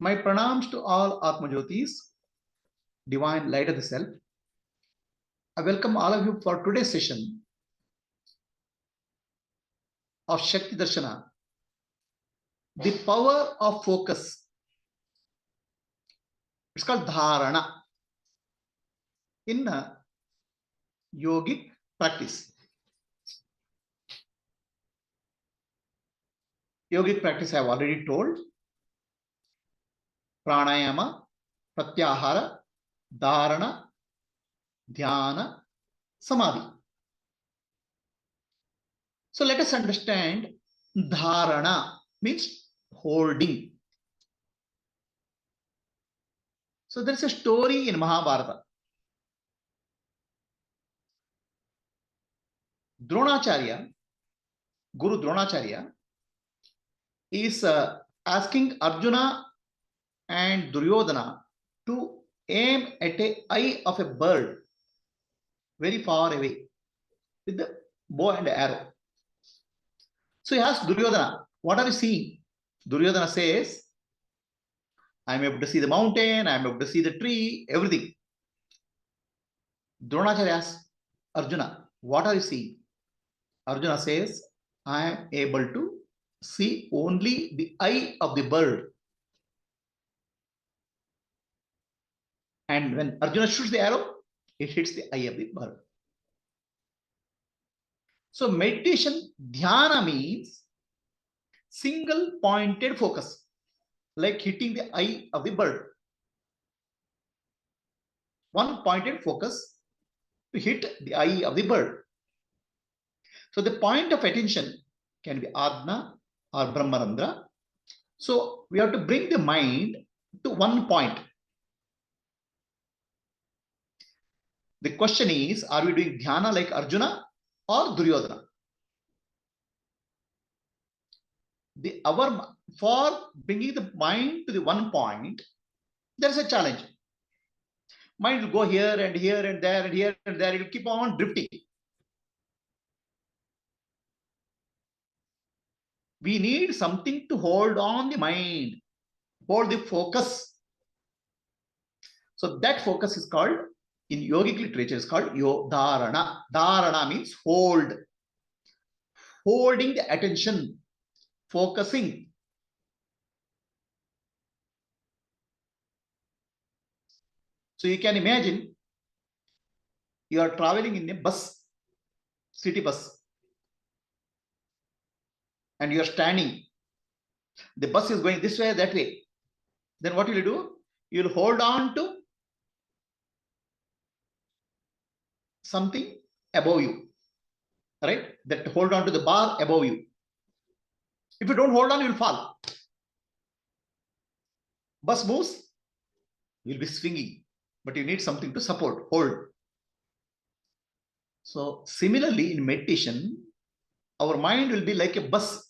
My pranams to all Atma Jyotis, divine light of the self. I welcome all of you for today's session of Shakti Darshana, the power of focus. It's called Dharana in yogic practice. Yogic practice I have already told. Pranayama, Pratyahara, Dharana, Dhyana, Samadhi. So let us understand Dharana means holding. So there is a story in Mahabharata. Dronacharya, Guru Dronacharya, is asking Arjuna and Duryodhana to aim at an eye of a bird very far away with the bow and arrow. So he asks Duryodhana, what are you seeing? Duryodhana says, I am able to see the mountain, I am able to see the tree, everything. Dronacharya asks Arjuna, what are you seeing? Arjuna says, I am able to see only the eye of the bird. And when Arjuna shoots the arrow, it hits the eye of the bird. So meditation, dhyana means single pointed focus, like hitting the eye of the bird. One pointed focus to hit the eye of the bird. So the point of attention can be Adna or Brahmarandra. So we have to bring the mind to one point. The question is, are we doing dhyana like Arjuna or Duryodhana? For bringing the mind to the one point, there is a challenge. Mind will go here and here and there and here and there. It will keep on drifting. We need something to hold on the mind, hold the focus. So that focus is called, in yogic literature, is called Dharana. Dharana means hold. Holding the attention, focusing. So you can imagine you are traveling in a bus, city bus, and you are standing. The bus is going this way, that way. Then what will you do? You will hold on to something above you, right? That hold on to the bar above you. If you don't hold on, you will fall. Bus moves, you will be swinging, but you need something to support, hold. So similarly, in meditation, our mind will be like a bus,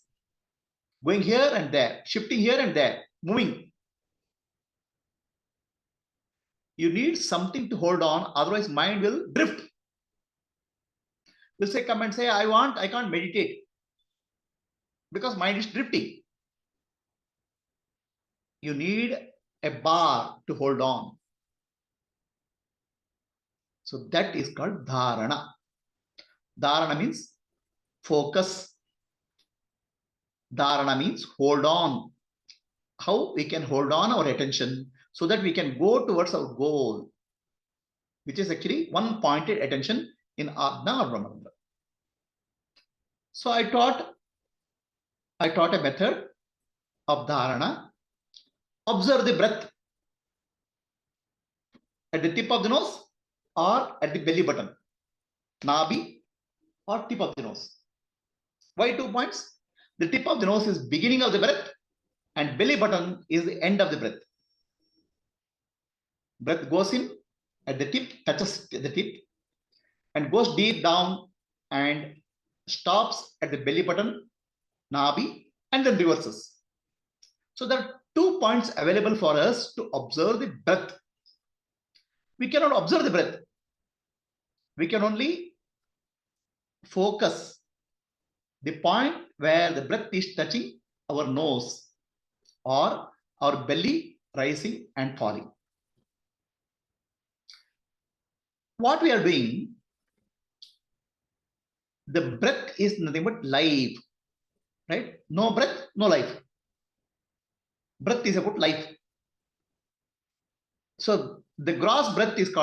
going here and there, shifting here and there, moving. You need something to hold on, otherwise mind will drift. Will say, come and say, I can't meditate, because mind is drifting. You need a bar to hold on. So that is called Dharana. Dharana means focus. Dharana means hold on. How we can hold on our attention so that we can go towards our goal, which is actually one pointed attention in Adna or Brahmarandra. So I taught a method of Dharana. Observe the breath at the tip of the nose or at the belly button, nabi or tip of the nose. Why 2 points? The tip of the nose is beginning of the breath and belly button is the end of the breath. Breath goes in at the tip, touches the tip and goes deep down and stops at the belly button, nabi, and then reverses. So there are 2 points available for us to observe the breath. We cannot observe the breath. We can only focus the point where the breath is touching our nose or our belly rising and falling. What we are doing, the breath is nothing but life, right? No breath, no life. Breath is about life. So the gross breath is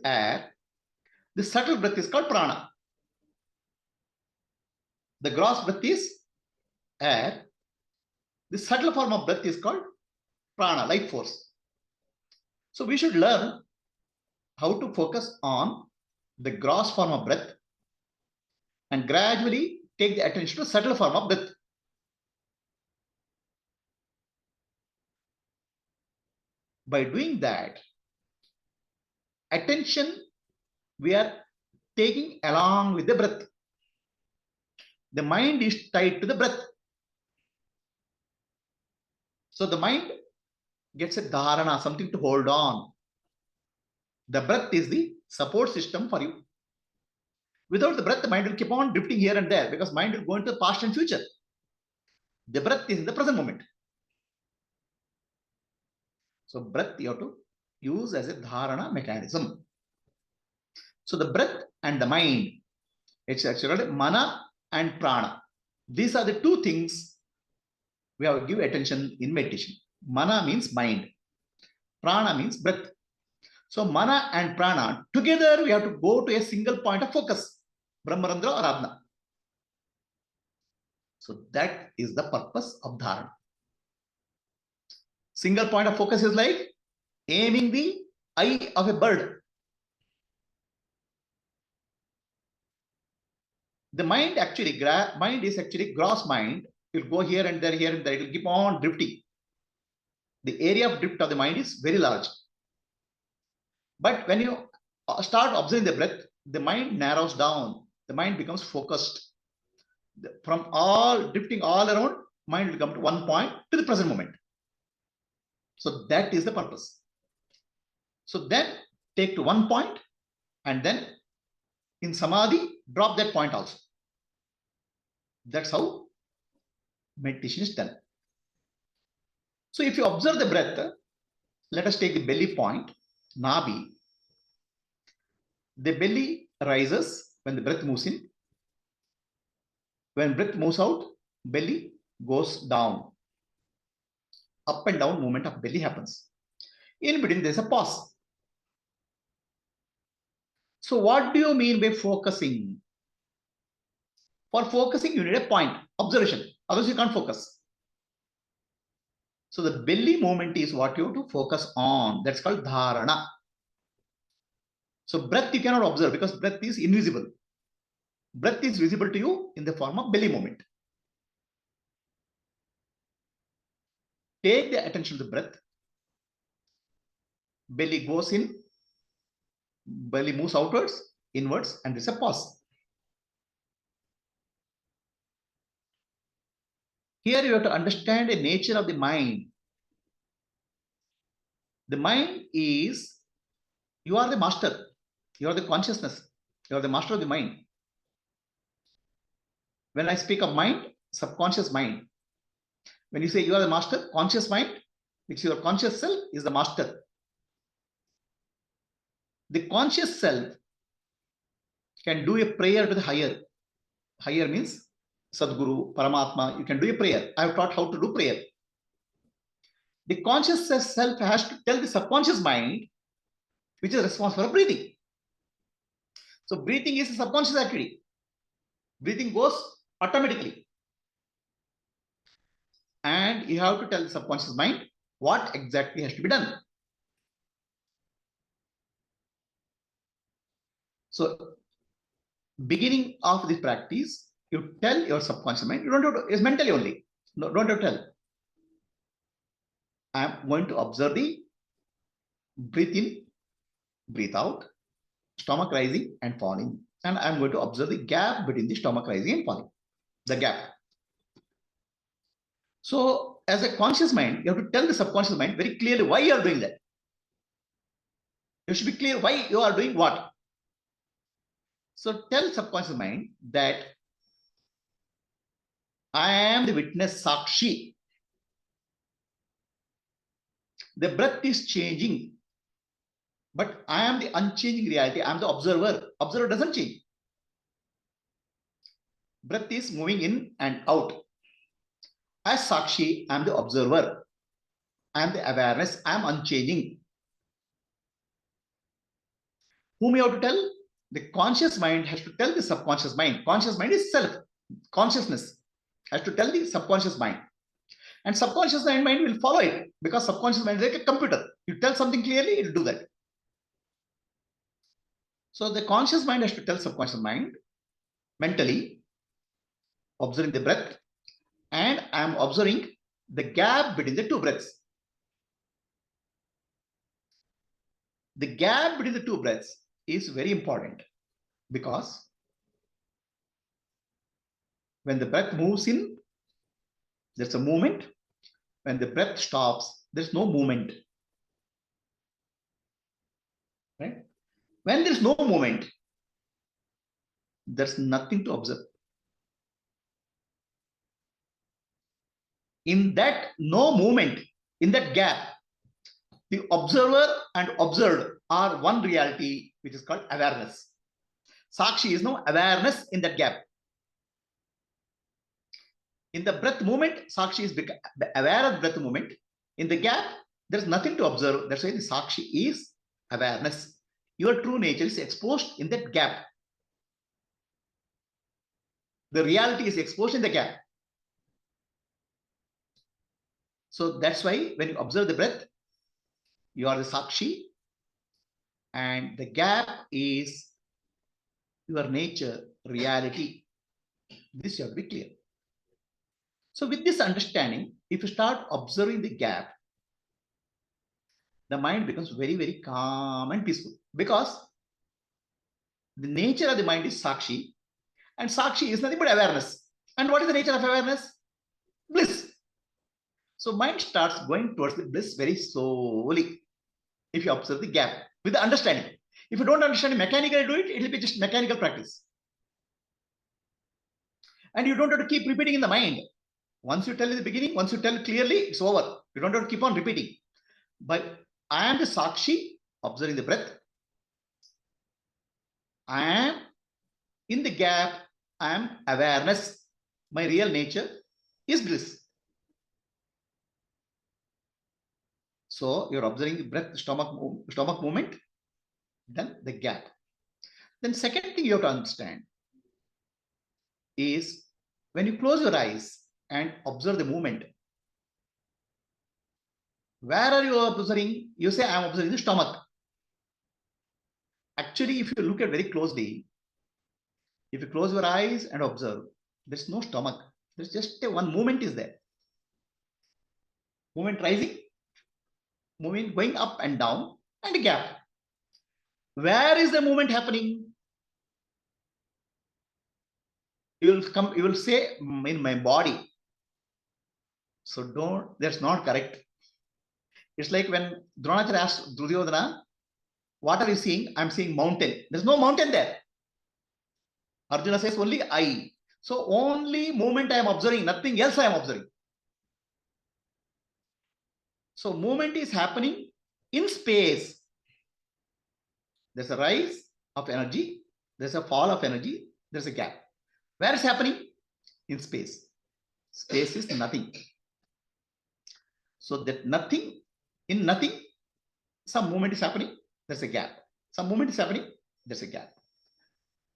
air. The subtle breath is called prana. The gross breath is air. The subtle form of breath is called prana, life force. So we should learn how to focus on the gross form of breath and gradually take the attention to subtle form of breath. By doing that, attention we are taking along with the breath. The mind is tied to the breath. So the mind gets a dharana, something to hold on. The breath is the support system for you. Without the breath, the mind will keep on drifting here and there because mind will go into the past and future. The breath is in the present moment. So breath you have to use as a dharana mechanism. So the breath and the mind, it's actually mana and prana. These are the two things we have to give attention in meditation. Mana means mind. Prana means breath. So mana and prana, together we have to go to a single point of focus. Brahmarandra or Adna. So that is the purpose of Dharana. Single point of focus is like aiming the eye of a bird. The mind is actually gross mind. It will go here and there, here and there. It will keep on drifting. The area of drift of the mind is very large. But when you start observing the breath, the mind narrows down. The mind becomes focused. From all drifting all around, mind will come to one point to the present moment. So that is the purpose. So then take to one point and then in samadhi, drop that point also. That's how meditation is done. So if you observe the breath, let us take the belly point, nabi. The belly rises when the breath moves in. When breath moves out, belly goes down. Up and down movement of belly happens. In between, there's a pause. So what do you mean by focusing? For focusing, you need a point, observation. Otherwise, you can't focus. So the belly movement is what you have to focus on. That's called dharana. So breath you cannot observe because breath is invisible. Breath is visible to you in the form of belly movement. Take the attention to the breath. Belly goes in, belly moves outwards, inwards, and there's a pause. Here you have to understand the nature of the mind. The mind is, you are the master. You are the consciousness. You are the master of the mind. When I speak of mind, subconscious mind. When you say you are the master, conscious mind, which your conscious self is the master. The conscious self can do a prayer to the higher. Higher means Sadguru, Paramatma. You can do a prayer. I have taught how to do prayer. The conscious self has to tell the subconscious mind, which is responsible for breathing. So breathing is a subconscious activity. Breathing goes automatically. And you have to tell the subconscious mind what exactly has to be done. So beginning of this practice, you tell your subconscious mind, you don't have to, it's mentally only. No, don't have to tell. I am going to observe the breathe in, breathe out, stomach rising and falling. And I'm going to observe the gap between the stomach rising and falling. The gap. So as a conscious mind, you have to tell the subconscious mind very clearly why you are doing that. You should be clear why you are doing what. So tell subconscious mind that I am the witness Sakshi. The breath is changing, but I am the unchanging reality. I am the observer. Observer doesn't change. Breath is moving in and out. As Sakshi, I am the observer. I am the awareness. I am unchanging. Whom you have to tell? The conscious mind has to tell the subconscious mind. Conscious mind is self. Consciousness has to tell the subconscious mind. And subconscious mind will follow it, because subconscious mind is like a computer. You tell something clearly, it will do that. So the conscious mind has to tell subconscious mind mentally, observing the breath, and I am observing the gap between the two breaths. The gap between the two breaths is very important, because when the breath moves in, there's a movement. When the breath stops, there's no movement. Right? When there's no movement, there's nothing to observe. In that no movement, in that gap, the observer and observed are one reality, which is called awareness. Sakshi is no awareness in that gap. In the breath movement, Sakshi is aware of the breath movement. In the gap, there's nothing to observe. That's why the Sakshi is awareness. Your true nature is exposed in that gap. The reality is exposed in the gap. So that's why when you observe the breath, you are the Sakshi, and the gap is your nature, reality. This you have to be clear. So with this understanding, if you start observing the gap, the mind becomes very, very calm and peaceful, because the nature of the mind is Sakshi, and Sakshi is nothing but awareness. And what is the nature of awareness? Bliss. So mind starts going towards the bliss very slowly, if you observe the gap with the understanding. If you don't understand mechanically do it, it will be just mechanical practice. And you don't have to keep repeating in the mind. Once you tell in the beginning, once you tell clearly, it's over. You don't have to keep on repeating. But I am the Sakshi, observing the breath. I am in the gap. I am awareness. My real nature is bliss. So you're observing the breath, stomach movement, then the gap. Then second thing you have to understand is when you close your eyes and observe the movement, where are you observing? You say, I am observing the stomach. Actually, if you look at very closely, if you close your eyes and observe, there's no stomach. There's just one movement is there. Movement rising, movement going up and down, and a gap. Where is the movement happening? You will say, in my body. So that's not correct. It's like when Dronacharya asked Duryodhana, what are you seeing? I'm seeing mountain. There's no mountain there. Arjuna says only I. So only movement I am observing, nothing else I am observing. So movement is happening in space. There's a rise of energy, there's a fall of energy, there's a gap. Where is happening? In space. Space is nothing. So that nothing, in nothing, some movement is happening, there's a gap. Some movement is happening, there's a gap.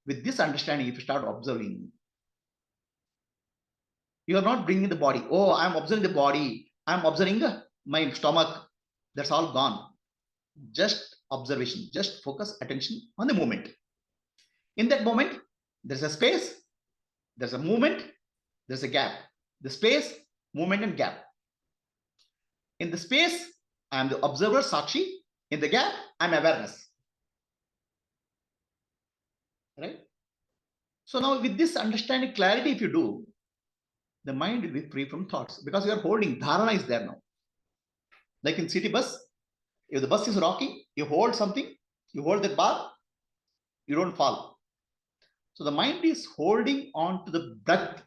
With this understanding, if you start observing, you are not bringing the body. Oh, I'm observing the body. I'm observing my stomach. That's all gone. Just observation. Just focus attention on the moment. In that moment, there's a space, there's a movement, there's a gap. The space, movement, and gap. In the space, I'm the observer, Sakshi. In the gap, I'm awareness. Right? So now with this understanding clarity, if you do, the mind will be free from thoughts, because you are holding, Dharana is there now. Like in city bus, if the bus is rocking, you hold something, you hold that bar, you don't fall. So the mind is holding on to the breath.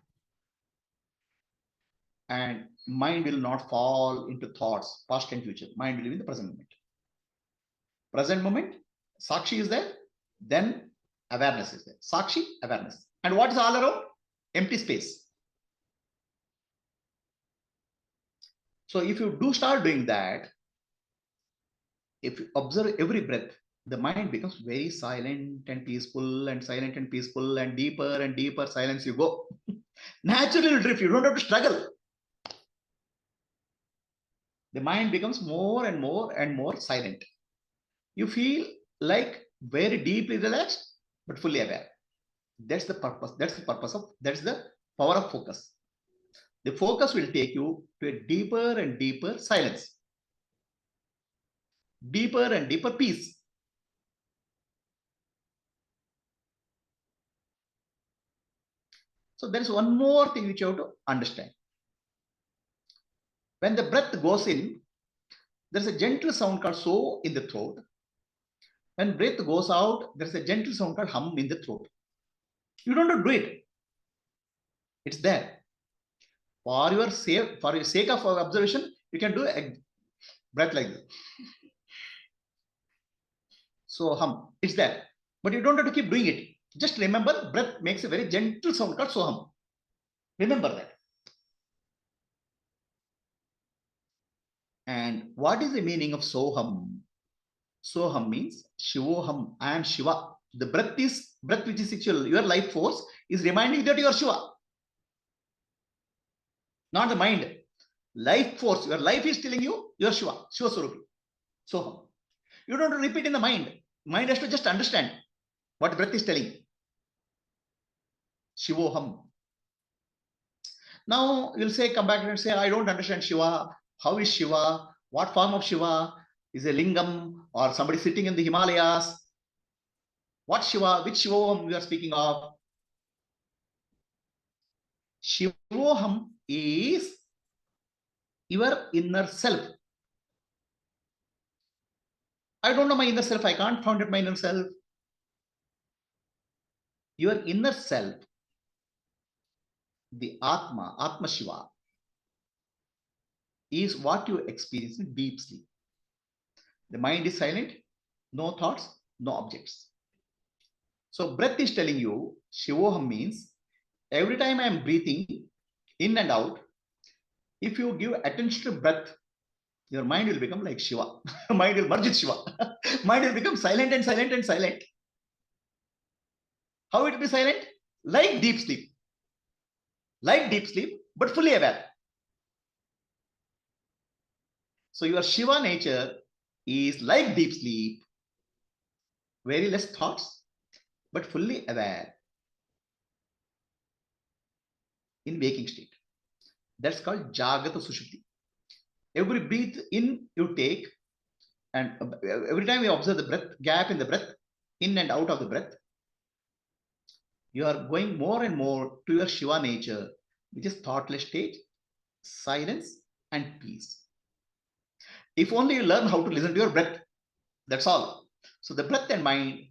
and mind will not fall into thoughts, past and future. Mind will live in the present moment. Present moment, Sakshi is there, then awareness is there. Sakshi, awareness. And what is all around? Empty space. So if you do start doing that, if you observe every breath, the mind becomes very silent and peaceful and silent and peaceful and deeper silence you go. Naturally you'll drift. You don't have to struggle. The mind becomes more and more silent. You feel like very deeply relaxed, but fully aware. That's the purpose. That's the power of focus. The focus will take you to a deeper and deeper silence, deeper and deeper peace. So there is one more thing which you have to understand. When the breath goes in, there's a gentle sound called so in the throat. When breath goes out, there's a gentle sound called hum in the throat. You don't have to do it. It's there. For your sake of observation, you can do a breath like this. So hum, it's there. But you don't have to keep doing it. Just remember, breath makes a very gentle sound called so hum. Remember that. And what is the meaning of Soham? Soham means Shivoham. I am Shiva. The breath which is actual. Your life force is reminding you that you are Shiva. Not the mind. Life force. Your life is telling you you are Shiva. Shiva Swarupi. Soham. You don't repeat in the mind. Mind has to just understand what breath is telling. Shivoham. Now you'll say, come back and say, I don't understand Shiva. How is Shiva? What form of Shiva? Is a lingam or somebody sitting in the Himalayas? What Shiva? Which Shivoham we are speaking of? Shivoham is your inner self. I don't know my inner self. I can't find it my inner self. Your inner self, the Atma Shiva, is what you experience in deep sleep. The mind is silent, no thoughts, no objects. So breath is telling you, Shivoham means every time I am breathing in and out, if you give attention to breath, your mind will become like Shiva. Mind will merge with Shiva. Mind will become silent and silent and silent. How it will be silent? Like deep sleep. Like deep sleep, but fully aware. So your Shiva nature is like deep sleep, very less thoughts, but fully aware in waking state. That's called Jagata Sushupti. Every breath in you take, and every time you observe the breath, gap in the breath, in and out of the breath, you are going more and more to your Shiva nature, which is thoughtless state, silence, and peace. If only you learn how to listen to your breath, that's all. So the breath and mind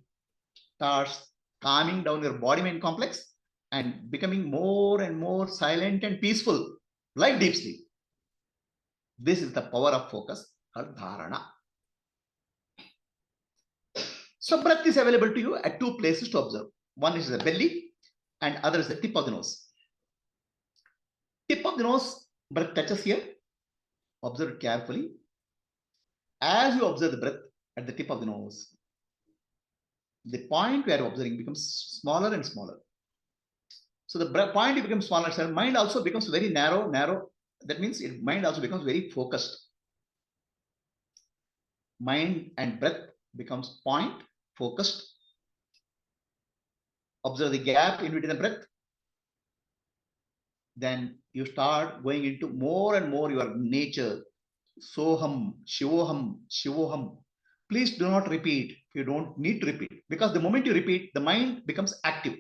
starts calming down your body-mind complex and becoming more and more silent and peaceful, like deep sleep. This is the power of focus called Dharana. So breath is available to you at two places to observe. One is the belly and other is the tip of the nose. Tip of the nose, breath touches here. Observe it carefully. As you observe the breath at the tip of the nose, the point where you're observing becomes smaller and smaller. So the point becomes smaller, so mind also becomes very narrow. That means mind also becomes very focused. Mind and breath becomes point, focused. Observe the gap in between the breath. Then you start going into more and more your nature. Soham, Shivoham, Shivoham. Please do not repeat. You don't need to repeat, because the moment you repeat, the mind becomes active.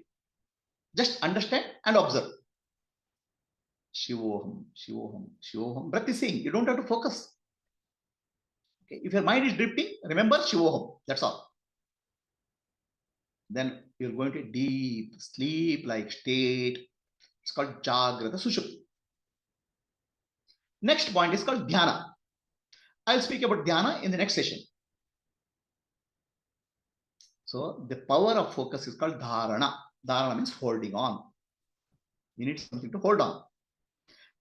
Just understand and observe. Shivoham, Shivoham, Shivoham. Breath is saying, you don't have to focus. Okay. If your mind is drifting, remember Shivoham. That's all. Then you're going to deep sleep like state. It's called Jagrata Sushupti. Next point is called dhyana. I'll speak about dhyana in the next session. So the power of focus is called dharana. Dharana means holding on. You need something to hold on.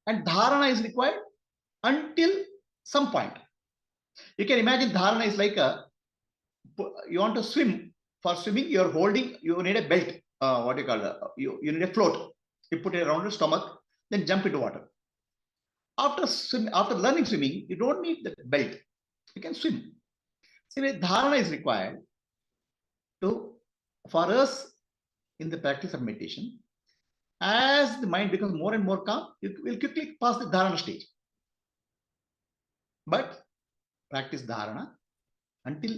And dharana is required until some point. You can imagine dharana is like you want to swim. For swimming, you're holding, you need a belt. What do you call it? You need a float. You put it around your stomach, then jump into water. After learning swimming, you don't need the belt. You can swim. So dharana is required for us in the practice of meditation. As the mind becomes more and more calm, you will quickly pass the dharana stage. But practice dharana until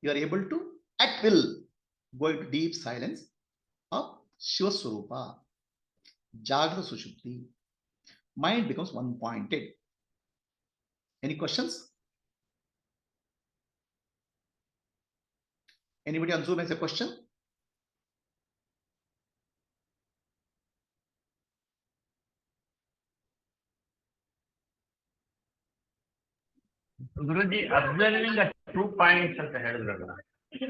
you are able to, at will, go into deep silence of Shiva Swarupa, Jagrata Sushupti. Mind becomes one-pointed. Any questions? Anybody on Zoom has a question? Guruji, observing the 2 points ಅಂತ ಹೇಳಿದ್ರಲ್ಲ. 1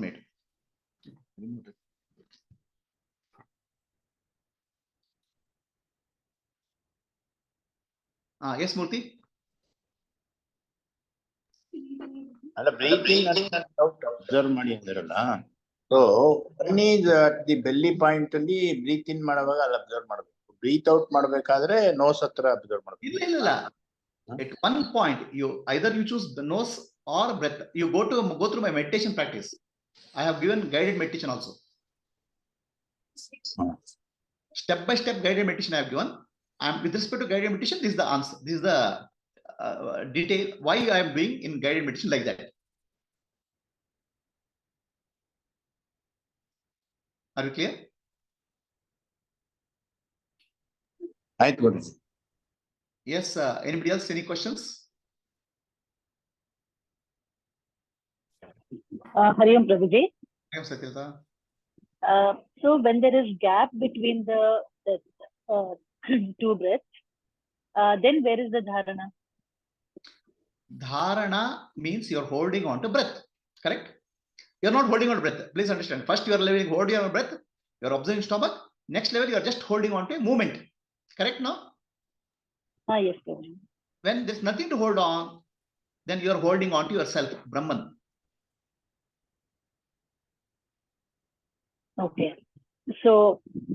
minute. Yes, Murthy. ಅಲ್ಲ breathing out observe ಮಾಡಿ ಅಂದಿರಲ್ಲ. So one is the belly point ಅಲ್ಲಿ breathe in ಮಾಡುವಾಗ ಅಲ್ಲಿ observe ಮಾಡಬೇಕು. Breathe out ಮಾಡಬೇಕಾದ್ರೆ ನೋಸ್ ಹತ್ರ ಅಬ್ಸರ್ವ್ ಮಾಡಬೇಕು. ಇಲ್ಲ. At one point, either you choose the nose or breath. You go through my meditation practice. I have given guided meditation also. Step by step guided meditation I have given. With respect to guided meditation, this is the answer. This is the detail why I am doing in guided meditation like that. Are you clear? Yes. Anybody else? Any questions? Hariom Prabhuji. Hariom Satyata. So when there is gap between the two breaths, then where is the dharana? Dharana means you are holding on to breath. Correct? You are not holding on to breath. Please understand. First, you are holding on to breath. You are observing stomach. Next level, you are just holding on to a movement. Correct? No? Yes, Prabhuji. When there's nothing to hold on, then you are holding on to yourself, Brahman. Okay. So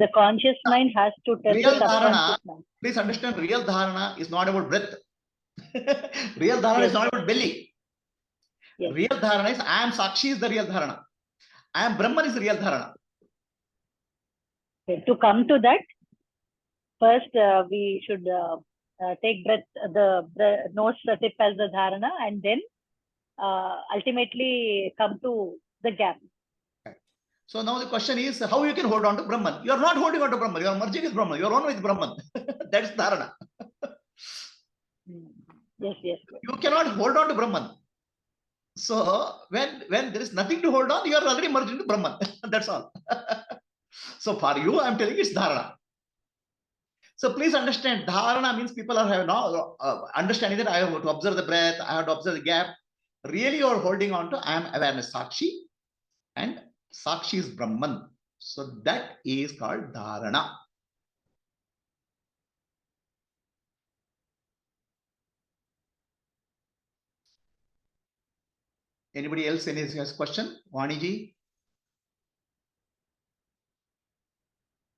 the conscious mind has to tell real the subconscious dharana, mind. please understand, real dharana is not about breath. Real dharana is not about belly. Yes. Real dharana is I am Sakshi is the real dharana. I am Brahman is the real dharana. Okay. To come to that, first we should take breath, the nose tip as the dharana, and then ultimately come to the gap. So now the question is how you can hold on to Brahman. You are not holding on to Brahman. You are merging with Brahman. You are one with Brahman. That's dharana. Yes. You cannot hold on to Brahman. So when there is nothing to hold on, you are already merged into Brahman. That's all. So for you, I am telling you it's dharana. So please understand, dharana means people are having understanding that I have to observe the breath, I have to observe the gap. Really, you are holding on to I am awareness Sakshi, and Sakshi is Brahman. So that is called dharana. Anybody else? Any question? Vani ji?